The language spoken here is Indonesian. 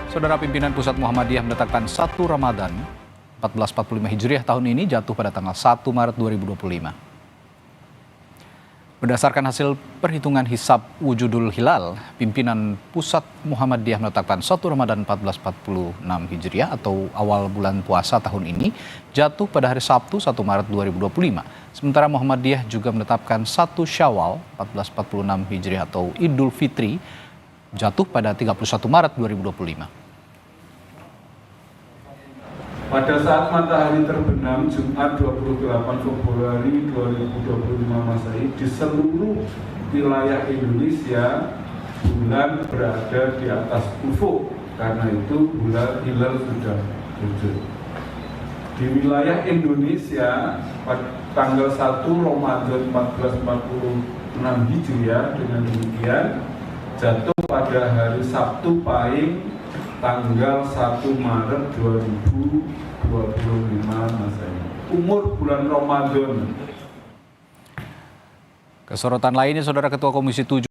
Saudara pimpinan Pusat Muhammadiyah menetapkan 1 Ramadan 1445 Hijriah tahun ini jatuh pada tanggal 1 Maret 2025. Berdasarkan hasil perhitungan hisab wujudul hilal, pimpinan Pusat Muhammadiyah menetapkan 1 Ramadan 1446 Hijriah atau awal bulan puasa tahun ini jatuh pada hari Sabtu 1 Maret 2025. Sementara Muhammadiyah juga menetapkan 1 Syawal 1446 Hijriah atau Idul Fitri jatuh pada 31 Maret 2025. Pada saat matahari terbenam Jumat 28 Februari 2025 Masehi di seluruh wilayah Indonesia bulan berada di atas ufuk, karena itu bulan hilal sudah wujud. Di wilayah Indonesia pada tanggal 1 Ramadan 1446 Hijriah dengan demikian jatuh pada hari Sabtu Pahing tanggal 1 Maret 2025 Masehi. Umur bulan Ramadan. Kesorotan lainnya, Saudara Ketua Komisi 7